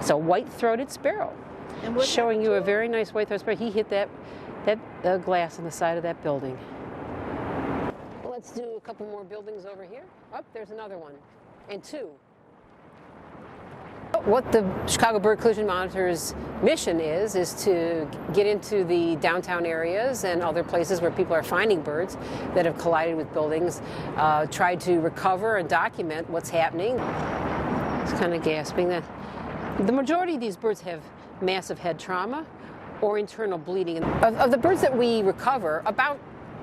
It's a white-throated sparrow. And Showing you a very nice white-throated sparrow. He hit that glass on the side of that building. Well, let's do a couple more buildings over here. Oh, there's another one, and two. What the Chicago Bird Collision Monitor's mission is to get into the downtown areas and other places where people are finding birds that have collided with buildings, try to recover and document what's happening. It's kind of gasping. The majority of these birds have massive head trauma or internal bleeding. Of the birds that we recover, about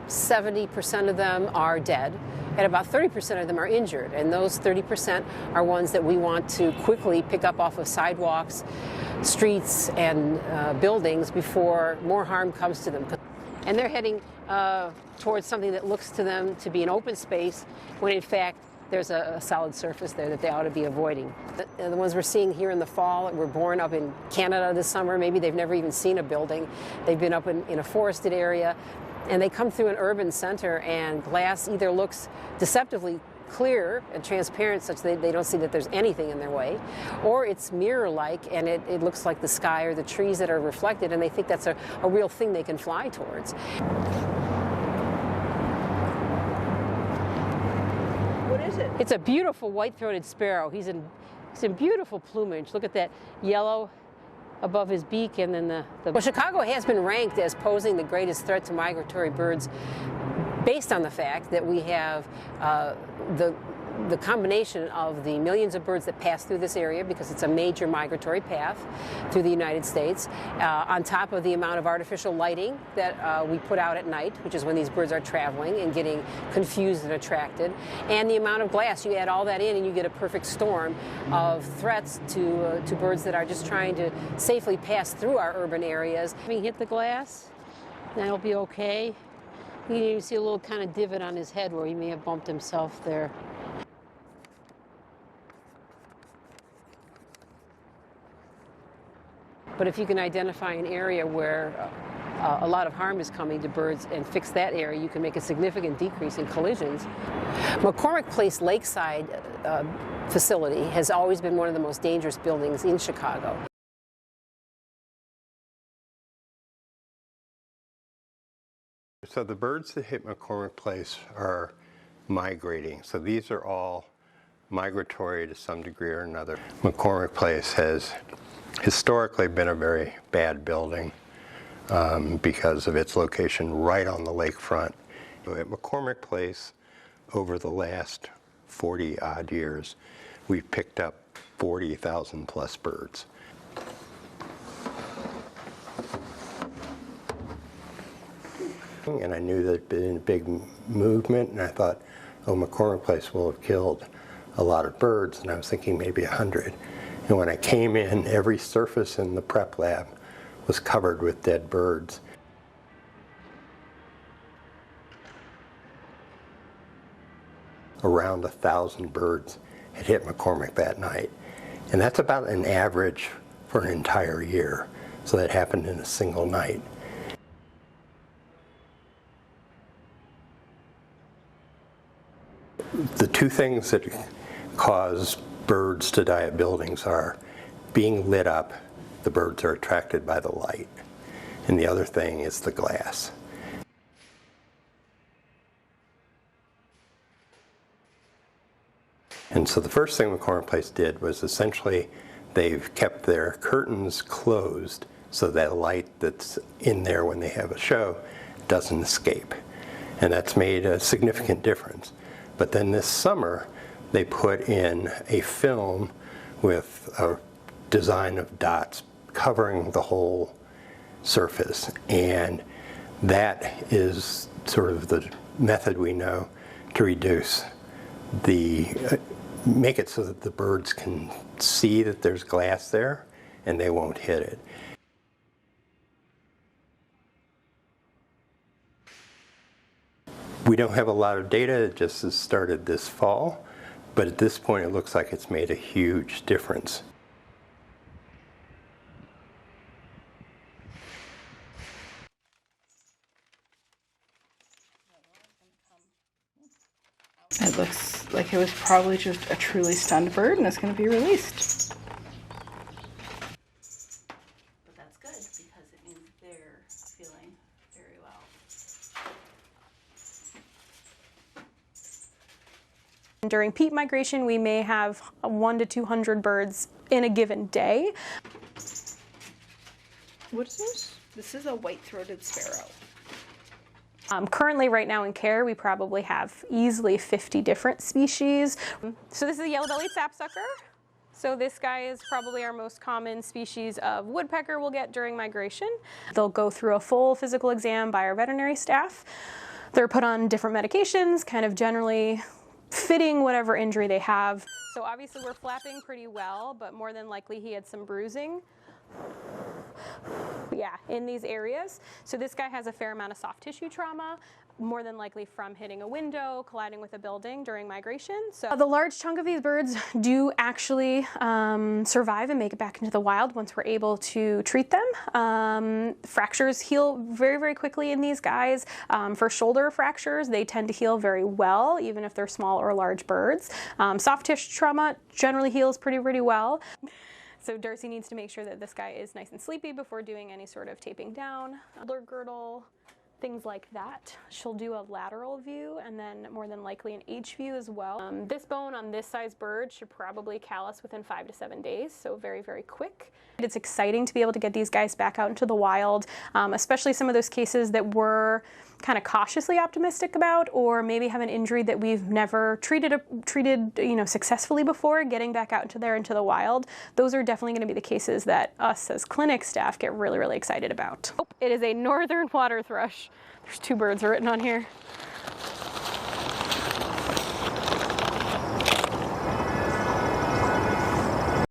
70% of them are dead, and about 30% of them are injured. And those 30% are ones that we want to quickly pick up off of sidewalks, streets, and buildings before more harm comes to them. And they're heading towards something that looks to them to be an open space, when in fact there's a solid surface there that they ought to be avoiding. The ones we're seeing here in the fall were born up in Canada this summer. Maybe they've never even seen a building. They've been up in a forested area. And they come through an urban center, and glass either looks deceptively clear and transparent such that they don't see that there's anything in their way, or it's mirror-like and it looks like the sky or the trees that are reflected, and they think that's a real thing they can fly towards. What is it? It's a beautiful white-throated sparrow. He's in beautiful plumage. Look at that yellow above his beak, and then Well, Chicago has been ranked as posing the greatest threat to migratory birds based on the fact that we have the combination of the millions of birds that pass through this area, because it's a major migratory path through the United States, on top of the amount of artificial lighting that we put out at night, which is when these birds are traveling and getting confused and attracted, and the amount of glass. You add all that in and you get a perfect storm of threats to birds that are just trying to safely pass through our urban areas. Having hit the glass, that'll be okay. You can even see a little kind of divot on his head where he may have bumped himself there. But if you can identify an area where a lot of harm is coming to birds and fix that area, you can make a significant decrease in collisions. McCormick Place Lakeside facility has always been one of the most dangerous buildings in Chicago. So the birds that hit McCormick Place are migrating. So these are all migratory to some degree or another. McCormick Place has historically been a very bad building because of its location right on the lakefront. At McCormick Place, over the last 40-odd years, we've picked up 40,000 plus birds. And I knew there'd been a big movement, and I thought, oh, McCormick Place will have killed a lot of birds, and I was thinking maybe 100. And when I came in, every surface in the prep lab was covered with dead birds. Around 1,000 birds had hit McCormick that night. And that's about an average for an entire year. So that happened in a single night. The two things that cause birds to die at buildings are being lit up. The birds are attracted by the light. And the other thing is the glass. And so the first thing McCormick Place did was essentially they've kept their curtains closed so that light that's in there when they have a show doesn't escape. And that's made a significant difference. But then this summer, they put in a film with a design of dots covering the whole surface. And that is sort of the method we know to reduce make it so that the birds can see that there's glass there and they won't hit it. We don't have a lot of data. It just has started this fall, but at this point it looks like it's made a huge difference. It looks like it was probably just a truly stunned bird and it's going to be released. During peak migration, we may have 100 to 200 birds in a given day. What is this? This is a white-throated sparrow. Currently, right now in care, we probably have easily 50 different species. So this is a yellow-bellied sapsucker. So this guy is probably our most common species of woodpecker we'll get during migration. They'll go through a full physical exam by our veterinary staff. They're put on different medications, kind of generally fitting whatever injury they have. So obviously we're flapping pretty well, but more than likely he had some bruising. Yeah, in these areas. So this guy has a fair amount of soft tissue trauma, more than likely from hitting a window, colliding with a building during migration. So the large chunk of these birds do actually survive and make it back into the wild once we're able to treat them. Fractures heal very, very quickly in these guys. For shoulder fractures, they tend to heal very well, even if they're small or large birds. Soft tissue trauma generally heals pretty well. So Darcy needs to make sure that this guy is nice and sleepy before doing any sort of taping down, shoulder girdle, things like that. She'll do a lateral view and then more than likely an H view as well. This bone on this size bird should probably callus within 5 to 7 days, so very, very quick. It's exciting to be able to get these guys back out into the wild, especially some of those cases that we're kind of cautiously optimistic about, or maybe have an injury that we've never treated successfully before, getting back out into the wild. Those are definitely going to be the cases that us as clinic staff get really, really excited about. It is a northern water thrush. There's 2 birds written on here.